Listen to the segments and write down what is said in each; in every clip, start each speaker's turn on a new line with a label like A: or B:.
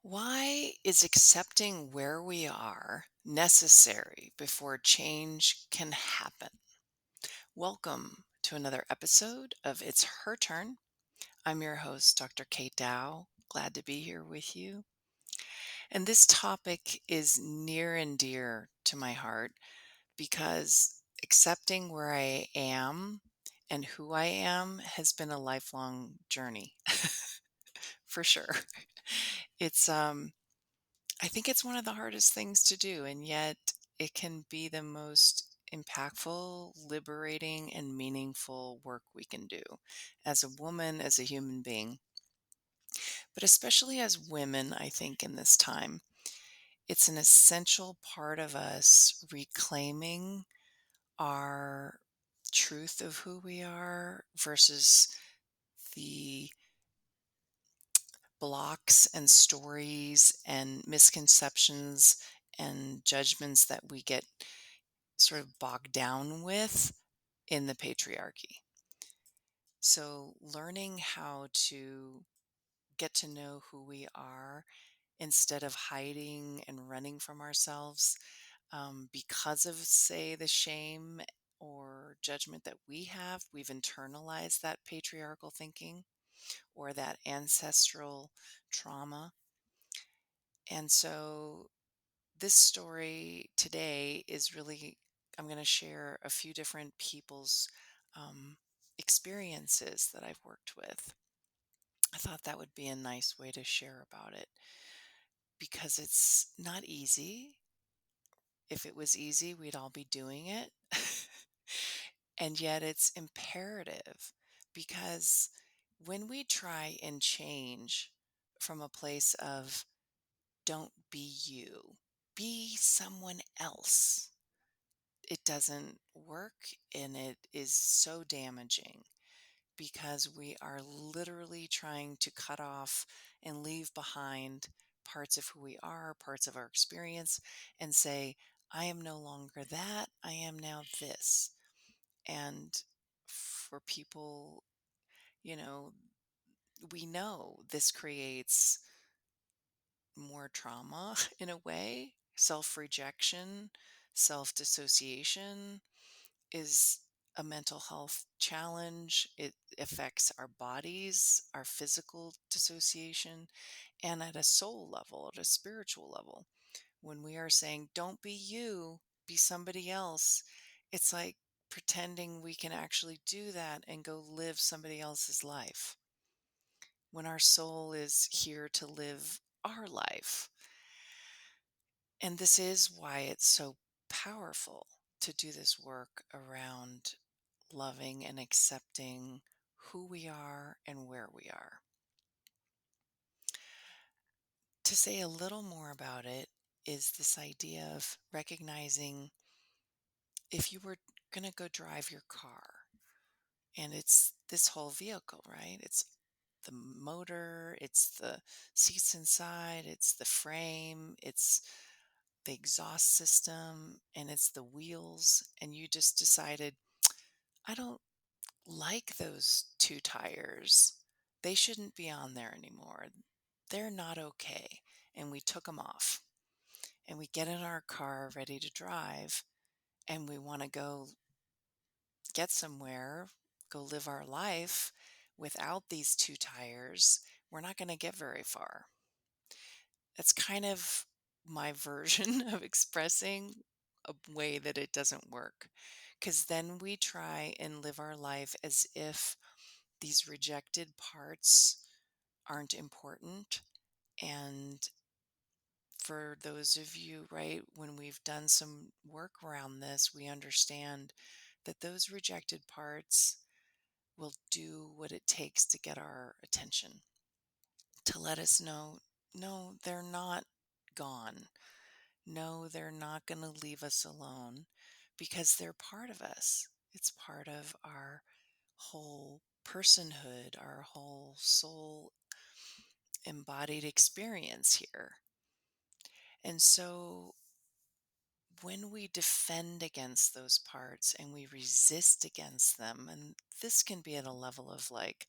A: Why is accepting where we are necessary before change can happen? Welcome to another episode of It's Her Turn. I'm your host, Dr. Kate Dow. Glad to be here with you. And this topic is near and dear to my heart because accepting where I am and who I am has been a lifelong journey for sure. It's I think it's one of the hardest things to do, and yet it can be the most impactful, liberating, and meaningful work we can do as a woman, as a human being. But especially as women, I think in this time, it's an essential part of us reclaiming our truth of who we are versus the blocks and stories and misconceptions and judgments that we get sort of bogged down with in the patriarchy. So, learning how to get to know who we are instead of hiding and running from ourselves because of, say, the shame or judgment that we've internalized that patriarchal thinking or that ancestral trauma. And so, this story today is really, I'm going to share a few different people's um, experiences that I've worked with. I thought that would be a nice way to share about it because it's not easy. If it was easy, we'd all be doing it. And yet it's imperative because when we try and change from a place of don't be you, be someone else, it doesn't work and it is so damaging because we are literally trying to cut off and leave behind parts of who we are, parts of our experience, and say, I am no longer that, I am now this. And for people, you know, we know this creates more trauma in a way, self rejection, self dissociation is a mental health challenge. It affects our bodies, our physical dissociation, and at a soul level, at a spiritual level. When we are saying, don't be you, be somebody else, it's like pretending we can actually do that and go live somebody else's life when our soul is here to live our life. And this is why it's so powerful to do this work around loving and accepting who we are and where we are. To say a little more about it is this idea of recognizing if you were going to go drive your car and it's this whole vehicle, right? It's the motor, it's the seats inside, it's the frame, it's the exhaust system, and it's the wheels. And you just decided, I don't like those two tires. They shouldn't be on there anymore. They're not okay. And we took them off. And we get in our car ready to drive and we want to go get somewhere, go live our life without these two tires. We're not going to get very far. That's kind of my version of expressing a way that it doesn't work. Because then we try and live our life as if these rejected parts aren't important. And for those of you, right, when we've done some work around this, we understand that those rejected parts will do what it takes to get our attention, to let us know, no, they're not gone. No, they're not going to leave us alone because they're part of us. It's part of our whole personhood, our whole soul embodied experience here. And so when we defend against those parts and we resist against them, and this can be at a level of like,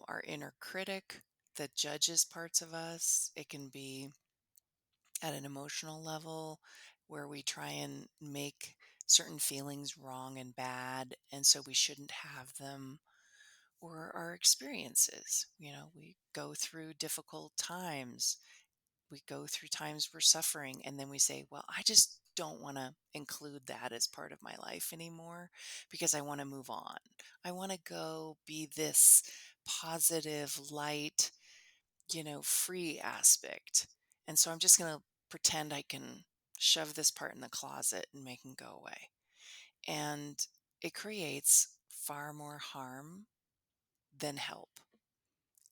A: our inner critic, that judges parts of us. It can be at an emotional level where we try and make certain feelings wrong and bad, and so we shouldn't have them. Or our experiences. We go through difficult times, we go through times we're suffering, and then we say, well, I just don't want to include that as part of my life anymore because I want to move on. I want to go be this positive, light, free aspect. And so I'm just going to pretend I can shove this part in the closet and make it go away. And it creates far more harm than help.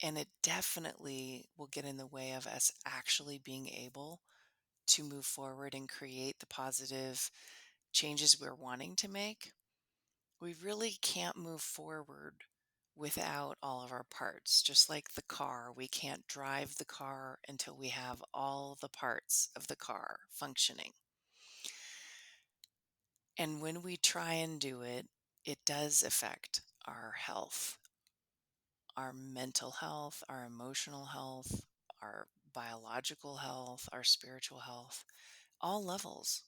A: And it definitely will get in the way of us actually being able to move forward and create the positive changes we're wanting to make. We really can't move forward without all of our parts. Just like the car, we can't drive the car until we have all the parts of the car functioning. And when we try and do it, it does affect our health, our mental health, our emotional health, our biological health, our spiritual health, all levels.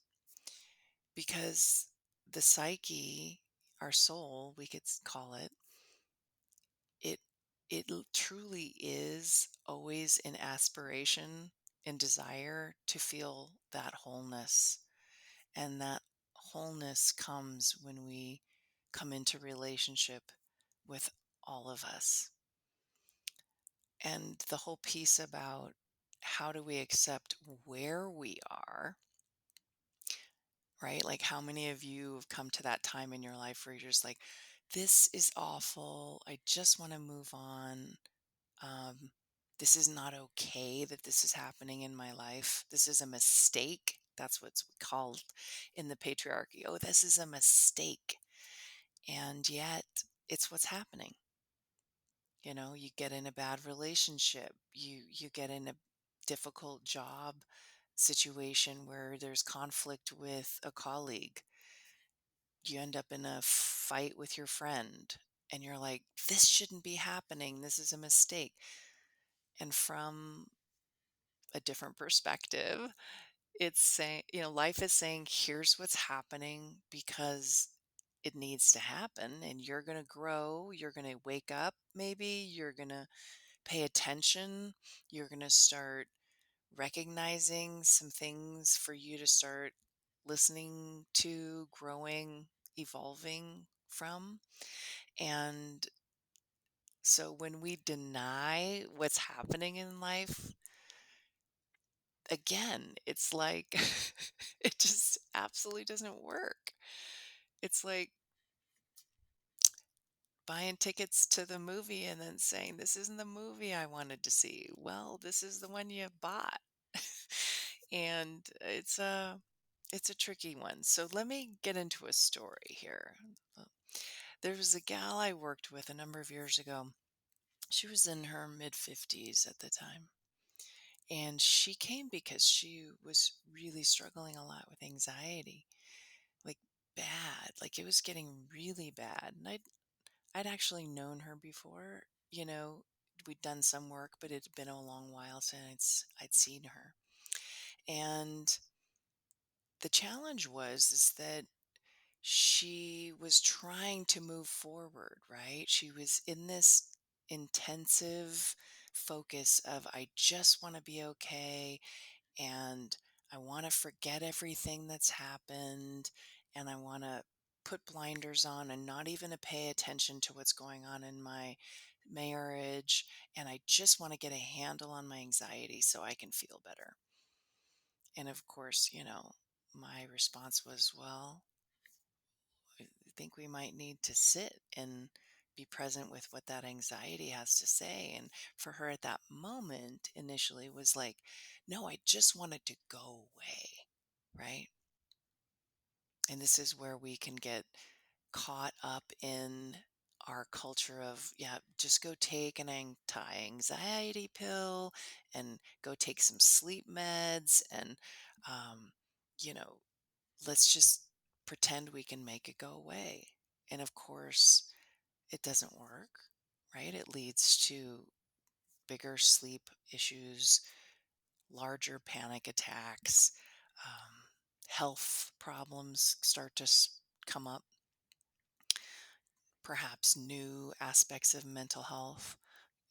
A: Because the psyche, our soul, we could call it, it truly is always in aspiration and desire to feel that wholeness. And that wholeness comes when we come into relationship with all of us. And the whole piece about how do we accept where we are, right? Like, how many of you have come to that time in your life where you're just like, this is awful. I just want to move on. Um, this is not okay that this is happening in my life. This is a mistake. That's what's called in the patriarchy. Oh, this is a mistake. And yet, it's what's happening. You get in a bad relationship, you get in a difficult job situation where there's conflict with a colleague, you end up in a fight with your friend, and you're like, this shouldn't be happening, this is a mistake. And from a different perspective, it's saying, life is saying, here's what's happening because it needs to happen, and you're going to grow, you're going to wake up, maybe you're going to pay attention. You're going to start recognizing some things for you to start listening to, growing, evolving from. And so when we deny what's happening in life, again, it's like it just absolutely doesn't work. It's like buying tickets to the movie and then saying, this isn't the movie I wanted to see. Well, this is the one you bought. And it's a tricky one. So let me get into a story here. Uh, There was a gal I worked with a number of years ago. She was in her mid 50s at the time. And she came because she was really struggling a lot with anxiety, like bad, like it was getting really bad. And I'd actually known her before, you know, we'd done some work, but it had been a long while since I'd seen her. And the challenge is that she was trying to move forward, right? She was in this intensive focus of, I just want to be okay, and I want to forget everything that's happened, and I want to put blinders on and not even to pay attention to what's going on in my marriage, and I just want to get a handle on my anxiety so I can feel better. And of course, my response was, well, I think we might need to sit and be present with what that anxiety has to say. And for her at that moment, initially was like, no, I just want it to go away. Right. And this is where we can get caught up in our culture of, yeah, just go take an anti-anxiety pill and go take some sleep meds, and um, you know let's just pretend we can make it go away. And of course, it doesn't work, right? It leads to bigger sleep issues, larger panic attacks, health problems start to come up, perhaps new aspects of mental health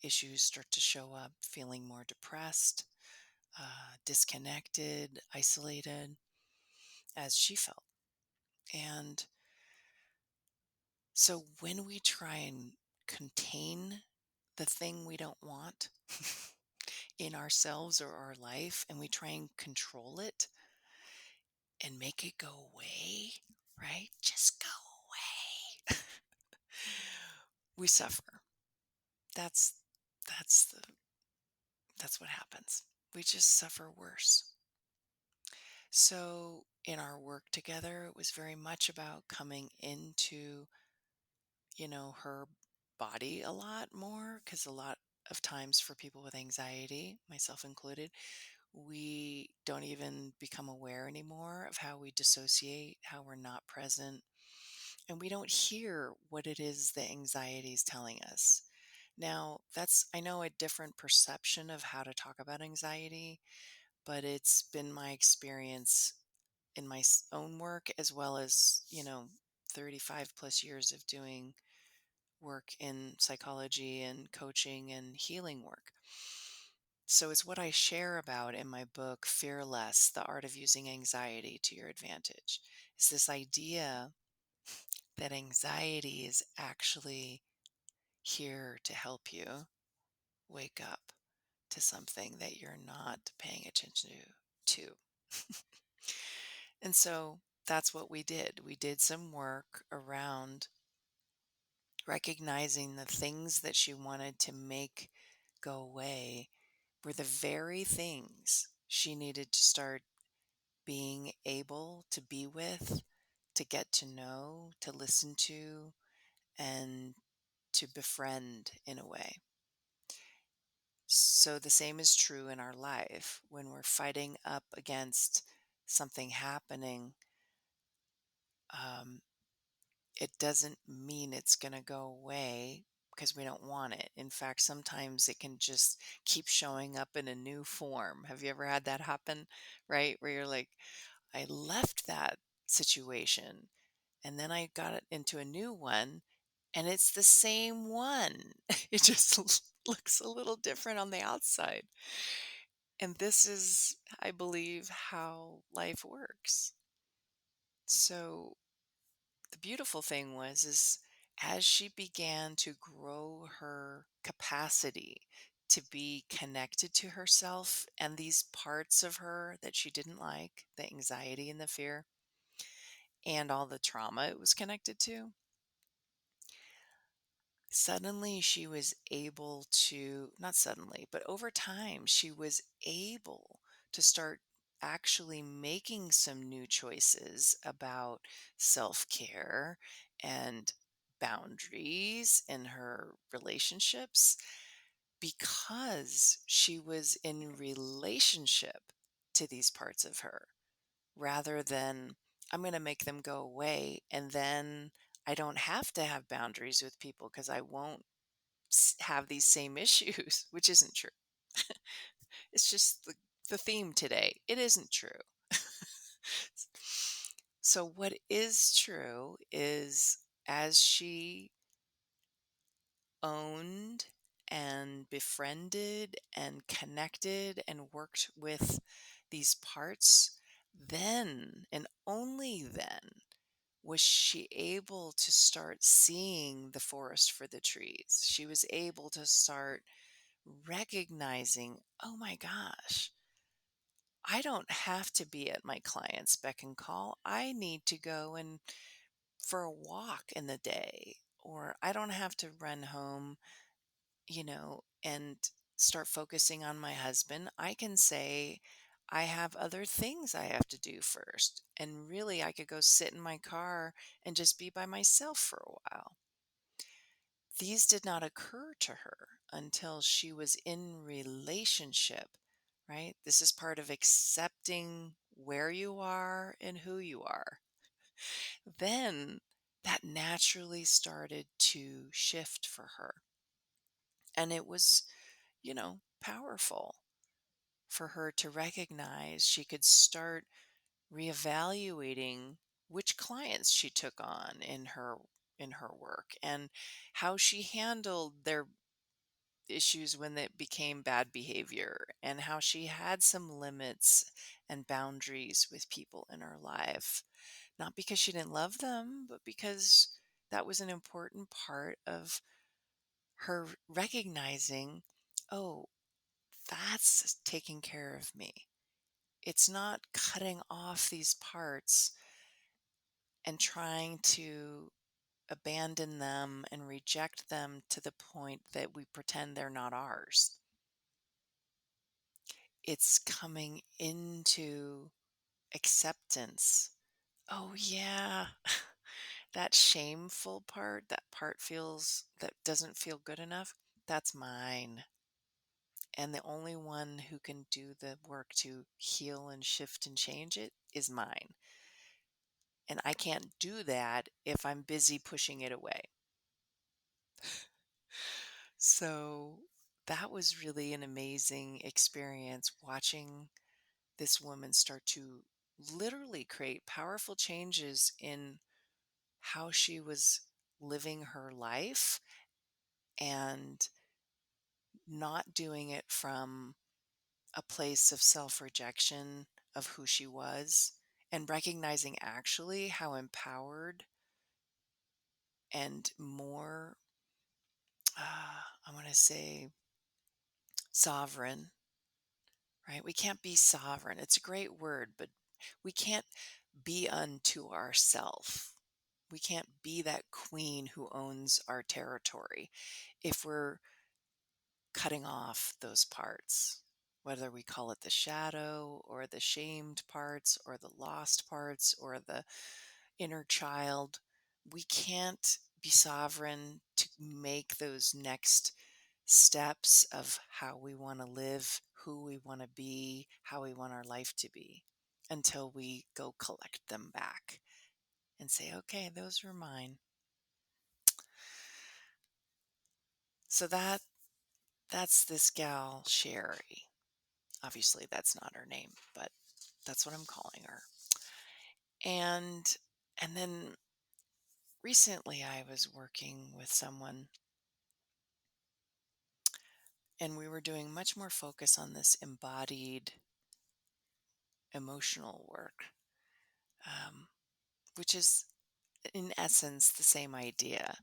A: issues start to show up, feeling more depressed, disconnected, isolated, as she felt. And so when we try and contain the thing we don't want in ourselves or our life, and we try and control it and make it go away, right? Just go away. We suffer. That's that's the that's what happens. We just suffer worse. So in our work together, it was very much about coming into, her body a lot more, because a lot of times for people with anxiety, myself included, we don't even become aware anymore of how we dissociate, how we're not present, and we don't hear what it is that anxiety is telling us. Now, that's, I know, a different perception of how to talk about anxiety, but it's been my experience in my own work, as well as, 35 plus years of doing work in psychology and coaching and healing work. So it's what I share about in my book, Fear Less: The Art of Using Anxiety to Your Advantage. Is this idea that anxiety is actually here to help you wake up to something that you're not paying attention to. And so that's what we did. We did some work around recognizing the things that she wanted to make go away were the very things she needed to start being able to be with, to get to know, to listen to, and to befriend in a way. So the same is true in our life when we're fighting up against something happening. Um, it doesn't mean it's going to go away because we don't want it. In fact, sometimes it can just keep showing up in a new form. Have you ever had that happen? Right? Where you're like, I left that situation and then I got it into a new one and it's the same one. It just looks a little different on the outside. And this is, I believe, how life works. So the beautiful thing was is as she began to grow her capacity to be connected to herself and these parts of her that she didn't like, the anxiety and the fear and all the trauma it was connected to, suddenly she was able to, not suddenly, but over time, she was able to start actually making some new choices about self care and boundaries in her relationships because she was in relationship to these parts of her rather than I'm going to make them go away and then I don't have to have boundaries with people because I won't have these same issues, which isn't true. It's just the theme today. It isn't true. So, what is true is as she owned and befriended and connected and worked with these parts, then and only then was she able to start seeing the forest for the trees. She was able to start recognizing, oh my gosh, I don't have to be at my client's beck and call. I need to go and for a walk in the day, or I don't have to run home, and start focusing on my husband. I can say, I have other things I have to do first. And really, I could go sit in my car and just be by myself for a while. These did not occur to her until she was in relationship, right? This is part of accepting where you are and who you are. Then that naturally started to shift for her. And it was, powerful for her to recognize she could start reevaluating which clients she took on in her work, and how she handled their issues when it became bad behavior, and how she had some limits and boundaries with people in her life, not because she didn't love them, but because that was an important part of her recognizing, oh, that's taking care of me. It's not cutting off these parts and trying to abandon them and reject them to the point that we pretend they're not ours. It's coming into acceptance. Oh, yeah. That shameful part, that doesn't feel good enough, that's mine. And the only one who can do the work to heal and shift and change it is mine. And I can't do that if I'm busy pushing it away. So that was really an amazing experience, watching this woman start to literally create powerful changes in how she was living her life, and not doing it from a place of self rejection of who she was, and recognizing actually how empowered and more, I want to say, sovereign, right? We can't be sovereign. It's a great word, but we can't be unto ourself. We can't be that queen who owns our territory if we're cutting off those parts, whether we call it the shadow or the shamed parts or the lost parts or the inner child. We can't be sovereign to make those next steps of how we want to live, who we want to be, how we want our life to be, until we go collect them back and say, okay, those were mine. So that's this gal, Sherry. Obviously, that's not her name, but that's what I'm calling her. And then recently I was working with someone, and we were doing much more focus on this embodied emotional work, um, which is in essence the same idea.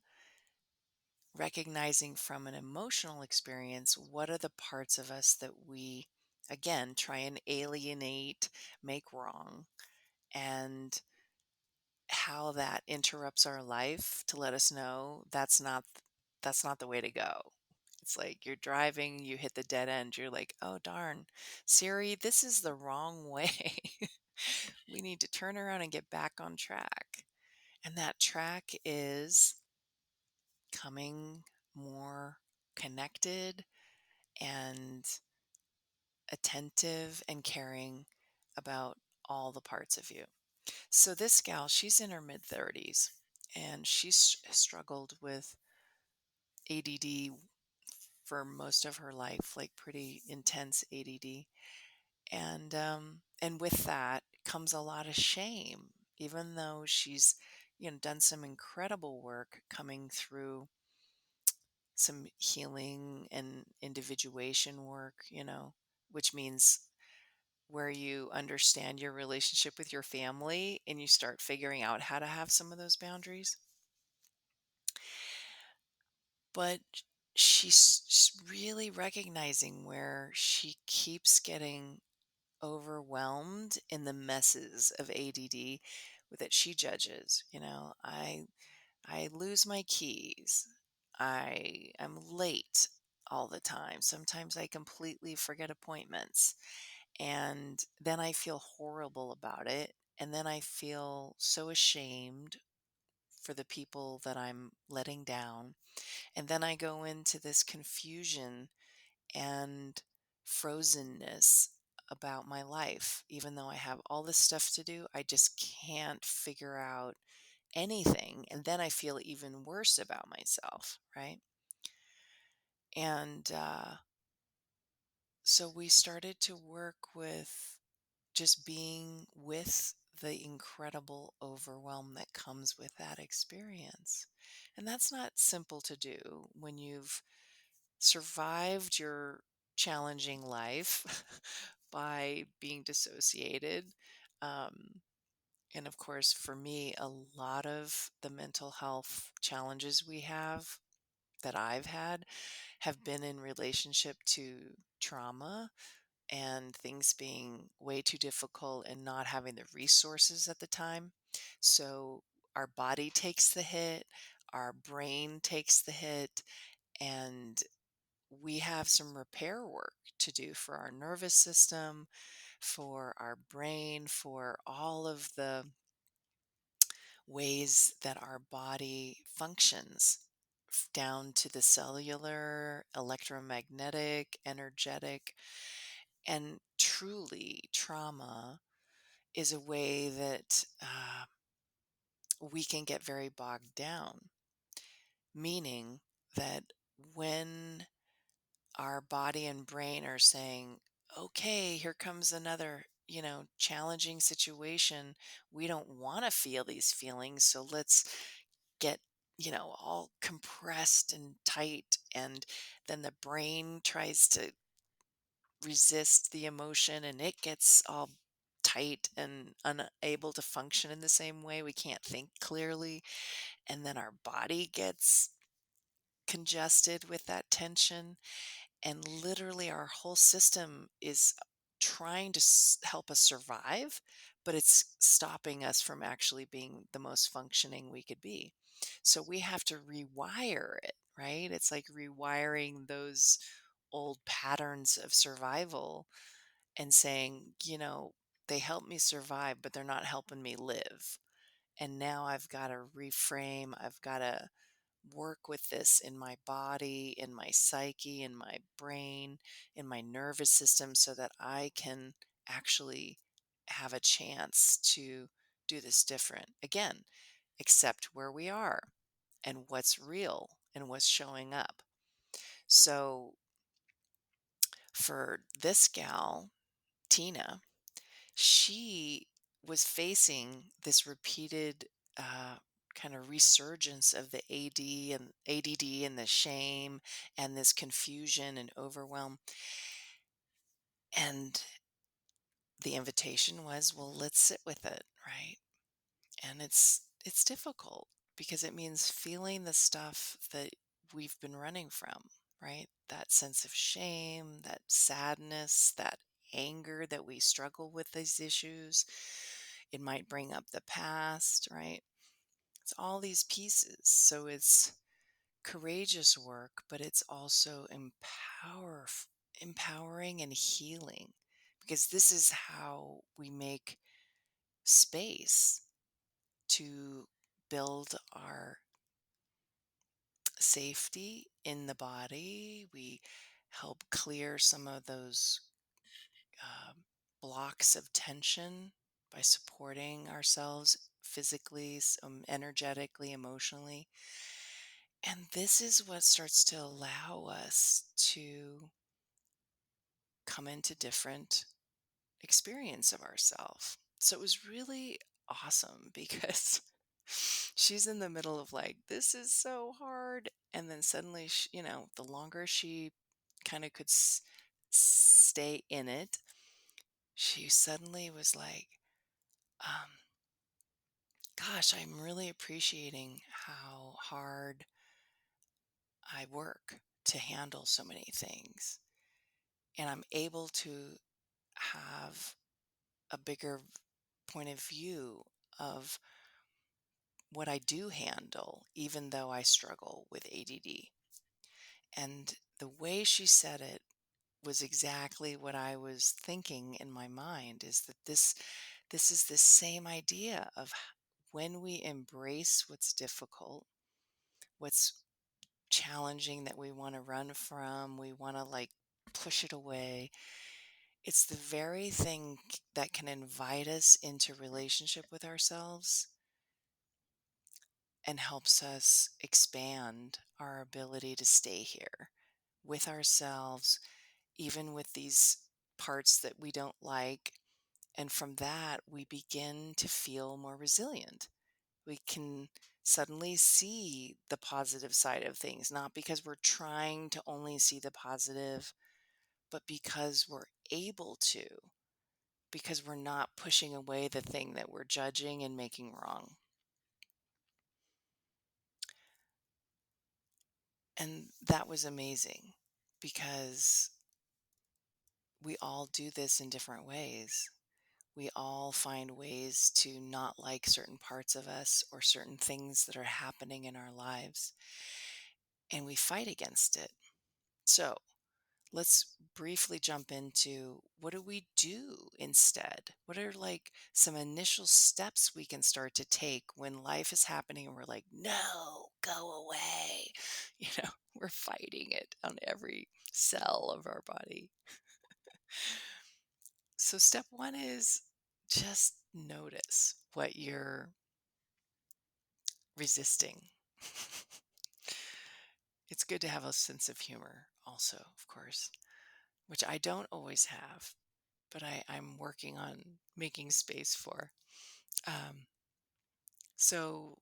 A: Recognizing from an emotional experience, what are the parts of us that we, again, try and alienate, make wrong, and how that interrupts our life, to let us know that's not the way to go. It's like you're driving, you hit the dead end, you're like, oh darn, Siri, this is the wrong way. We need to turn around and get back on track. And that track is coming more connected and attentive and caring about all the parts of you. So this gal, she's in her mid 30s, and she's struggled with ADD for most of her life, like pretty intense ADD. And with that comes a lot of shame, even though she's done some incredible work coming through some healing and individuation work, which means where you understand your relationship with your family and you start figuring out how to have some of those boundaries. But she's really recognizing where she keeps getting overwhelmed in the messes of ADD that she judges. I lose my keys. I am late all the time. Sometimes I completely forget appointments. And then I feel horrible about it. And then I feel so ashamed for the people that I'm letting down. And then I go into this confusion and frozenness about my life. Even though I have all this stuff to do, I just can't figure out anything. And then I feel even worse about myself, right? And So we started to work with just being with the incredible overwhelm that comes with that experience. And that's not simple to do when you've survived your challenging life by being dissociated. Um, and of course, for me, a lot of the mental health challenges we have that I've had have been in relationship to trauma and things being way too difficult and not having the resources at the time. So our body takes the hit, our brain takes the hit, and we have some repair work to do for our nervous system, for our brain, for all of the ways that our body functions, down to the cellular, electromagnetic, energetic. And truly, trauma is a way that we can get very bogged down, meaning that when our body and brain are saying, okay, here comes another, challenging situation. We don't want to feel these feelings. So let's get, all compressed and tight. And then the brain tries to resist the emotion and it gets all tight and unable to function in the same way. We can't think clearly. And then our body gets congested with that tension. And literally, our whole system is trying to help us survive, but it's stopping us from actually being the most functioning we could be. So we have to rewire it, right? It's like rewiring those old patterns of survival and saying, they help me survive, but they're not helping me live. And now I've got to reframe, I've got to work with this in my body, in my psyche, in my brain, in my nervous system so that I can actually have a chance to do this different. Again, accept where we are and what's real and what's showing up. So for this gal, Tina, she was facing this repeated kind of resurgence of the ADD and the shame and this confusion and overwhelm. And the invitation was, well, let's sit with it, right? And it's difficult because it means feeling the stuff that we've been running from, right? That sense of shame, that sadness, that anger that we struggle with these issues. It might bring up the past, right? It's all these pieces. So it's courageous work, but it's also empowering and healing because this is how we make space to build our safety in the body. We help clear some of those um, blocks of tension by supporting ourselves physically, energetically, emotionally. And this is what starts to allow us to come into different experience of ourselves. So it was really awesome because she's in the middle of like, this is so hard. And then suddenly, the longer she kind of could stay in it, she suddenly was like, um, gosh, I'm really appreciating how hard I work to handle so many things. And I'm able to have a bigger point of view of what I do handle, even though I struggle with ADD. And the way she said it was exactly what I was thinking in my mind, is that this is the same idea of when we embrace what's difficult, what's challenging that we want to run from, we want to like push it away. It's the very thing that can invite us into relationship with ourselves and helps us expand our ability to stay here with ourselves even with these parts that we don't like. And from that, we begin to feel more resilient. We can suddenly see the positive side of things, not because we're trying to only see the positive, but because we're able to, because we're not pushing away the thing that we're judging and making wrong. And that was amazing because we all do this in different ways. We all find ways to not like certain parts of us or certain things that are happening in our lives, and we fight against it. So, let's briefly jump into what do we do instead? What are like some initial steps we can start to take when life is happening and we're like, no, go away? We're fighting it on every cell of our body. So, step one is just notice what you're resisting. It's good to have a sense of humor, also, of course, which I don't always have, but I'm working on making space for. Um, so,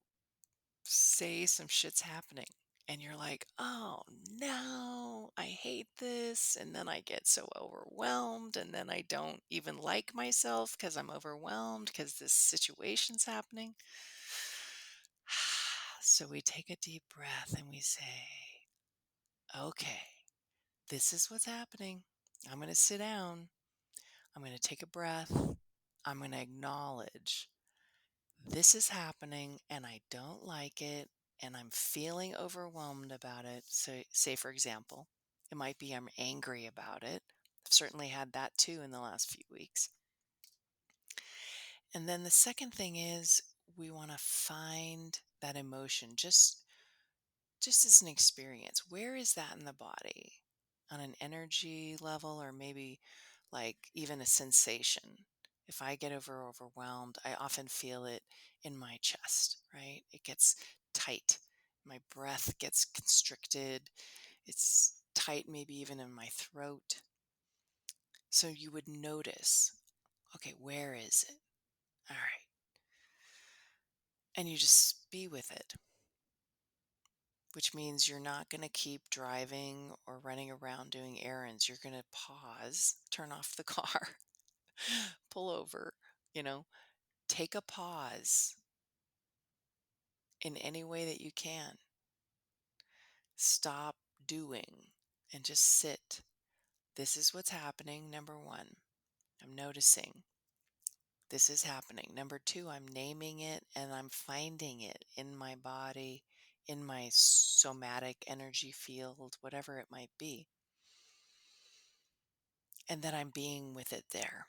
A: say some shit's happening, and you're like, oh no, I hate this. And then I get so overwhelmed, and then I don't even like myself because I'm overwhelmed because this situation's happening. So, we take a deep breath and we say, okay, this is what's happening. I'm going to sit down. I'm going to take a breath. I'm going to acknowledge this is happening and I don't like it and I'm feeling overwhelmed about it. So, say, for example, it might be I'm angry about it. I've certainly had that too in the last few weeks. And then the second thing is we want to find that emotion just as an experience. Where is that in the body? On an energy level, or maybe like even a sensation. If I get overwhelmed, I often feel it in my chest, right? It gets tight. My breath gets constricted. It's tight, maybe even in my throat. So you would notice, okay, where is it? All right. And you just be with it, which means you're not going to keep driving or running around doing errands. You're going to pause, turn off the car, pull over, you know, take a pause in any way that you can. Stop doing and just sit. This is what's happening. Number one, I'm noticing this is happening. Number two, I'm naming it and I'm finding it in my body, in my somatic energy field, whatever it might be. And then I'm being with it there.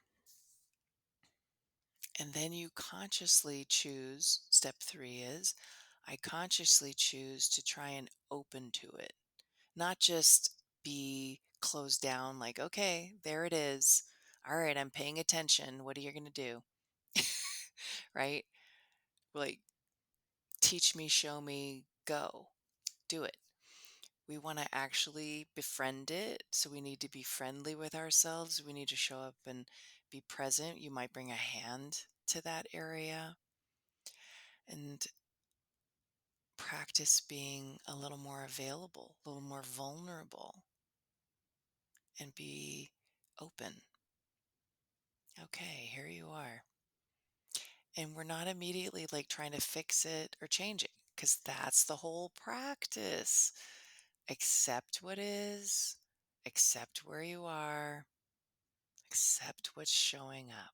A: And then you consciously choose, step three is, I consciously choose to try and open to it, not just be closed down like, okay, there it is. All right, I'm paying attention. What are you going to do? Right? Like, teach me, show me, go, do it. We want to actually befriend it. So we need to be friendly with ourselves. We need to show up and be present. You might bring a hand to that area and practice being a little more available, a little more vulnerable, and be open. Okay, here you are. And we're not immediately like trying to fix it or change it because that's the whole practice. Accept what is, accept where you are, accept what's showing up.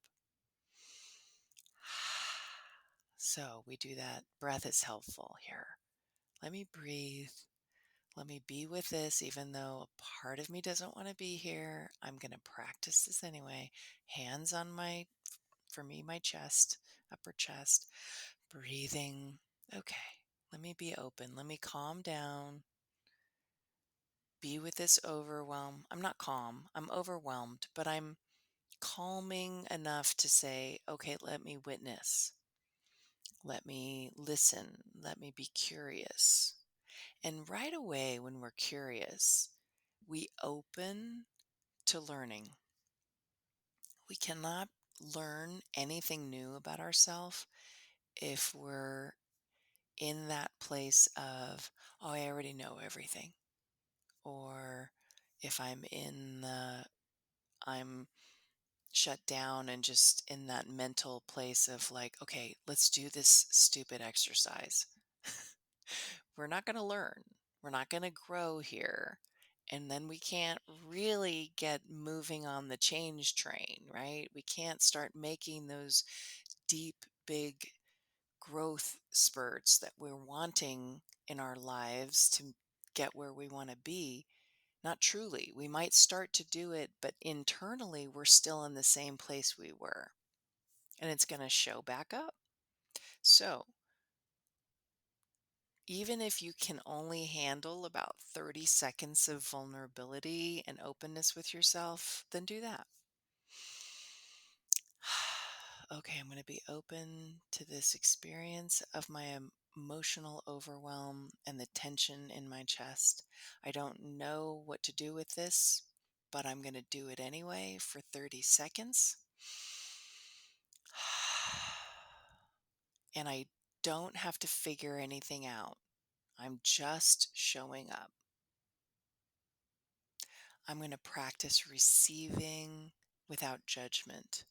A: So we do that. Breath is helpful here. Let me breathe. Let me be with this, even though a part of me doesn't want to be here. I'm going to practice this anyway. Hands on for me, my chest, upper chest, breathing. Okay, let me be open. Let me calm down. Be with this overwhelm. I'm not calm. I'm overwhelmed, but I'm calming enough to say, okay, let me witness. Let me listen. Let me be curious. And right away, when we're curious, we open to learning. We cannot learn anything new about ourselves if we're in that place of, oh, I already know everything. Or if I'm shut down and just in that mental place of like, okay, let's do this stupid exercise. We're not going to learn. We're not going to grow here. And then we can't really get moving on the change train, right? We can't start making those deep, big growth spurts that we're wanting in our lives to get where we want to be. Not truly. We might start to do it, but internally we're still in the same place we were. And it's going to show back up. So, even if you can only handle about 30 seconds of vulnerability and openness with yourself, then do that. Okay, I'm going to be open to this experience of my emotional overwhelm and the tension in my chest. I don't know what to do with this, but I'm going to do it anyway for 30 seconds. And I don't have to figure anything out. I'm just showing up. I'm going to practice receiving without judgment.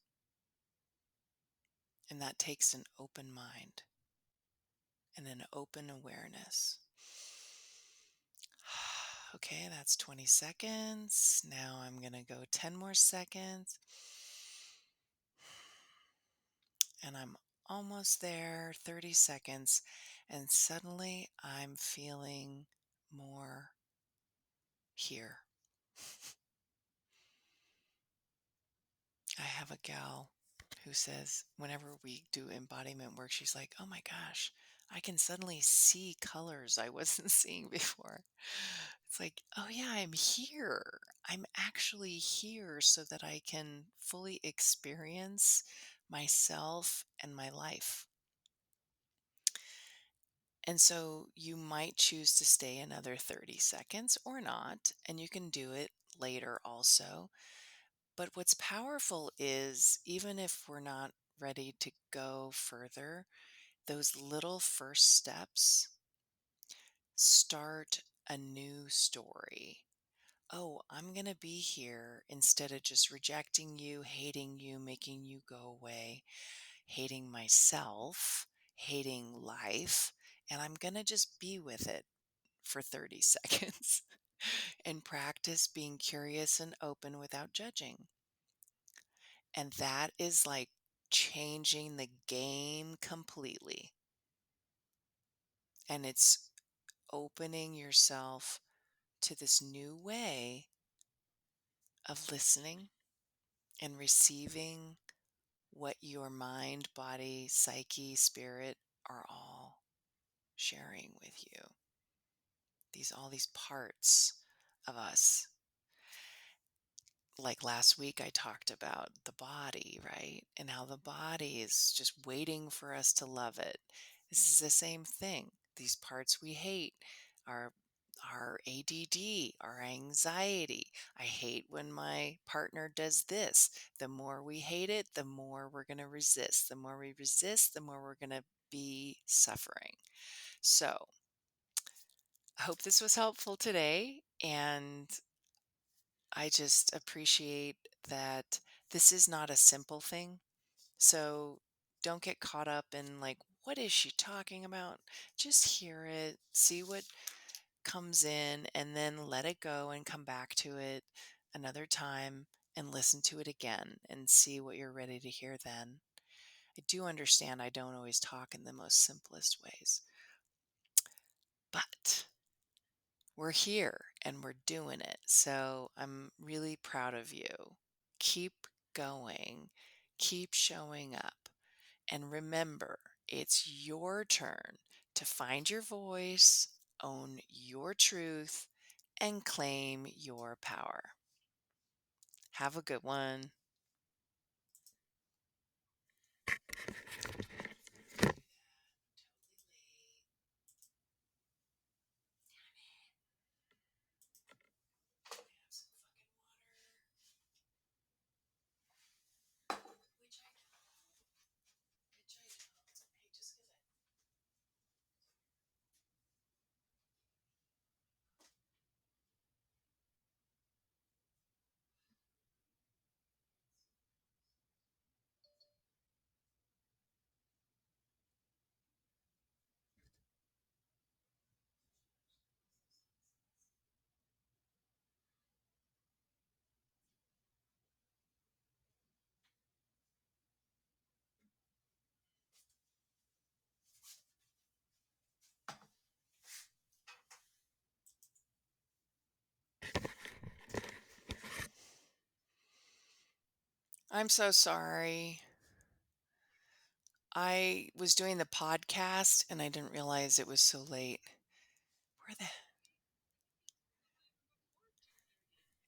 A: And that takes an open mind and an open awareness. Okay, that's 20 seconds. Now I'm going to go 10 more seconds. And I'm almost there, 30 seconds. And suddenly I'm feeling more here. I have a gal who says whenever we do embodiment work, she's like, oh my gosh, I can suddenly see colors I wasn't seeing before. It's like, oh yeah, I'm here. I'm actually here so that I can fully experience myself and my life. And so you might choose to stay another 30 seconds or not, and you can do it later also. But what's powerful is even if we're not ready to go further, those little first steps start a new story. Oh, I'm going to be here instead of just rejecting you, hating you, making you go away, hating myself, hating life. And I'm going to just be with it for 30 seconds and practice being curious and open without judging. And that is like changing the game completely. And it's opening yourself to this new way of listening and receiving what your mind, body, psyche, spirit are all sharing with you. All these parts of us. Like last week, I talked about the body, right? And how the body is just waiting for us to love it. This is the same thing. These parts we hate, our ADD, our anxiety. I hate when my partner does this. The more we hate it, the more we're going to resist. The more we resist, the more we're going to be suffering. So I hope this was helpful today. And I just appreciate that this is not a simple thing. So don't get caught up in like, what is she talking about? Just hear it, see what comes in, and then let it go and come back to it another time and listen to it again and see what you're ready to hear then. I do understand I don't always talk in the most simplest ways, but we're here and we're doing it. So I'm really proud of you. Keep going, keep showing up. And remember, it's your turn to find your voice, own your truth, and claim your power. Have a good one. I'm so sorry. I was doing the podcast and I didn't realize it was so late. Where the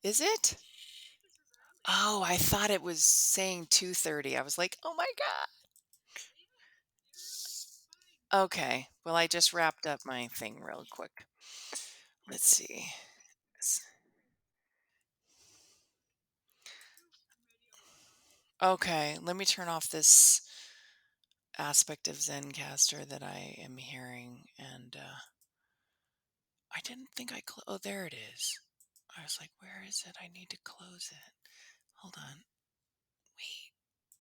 A: is it? Oh, I thought it was saying 2:30. I was like, "Oh my god." Okay. Well, I just wrapped up my thing real quick. Let's see. S- Okay, let me turn off this aspect of Zencaster that I am hearing. And I didn't think oh, there it is. I was like, where is it? I need to close it. Hold on.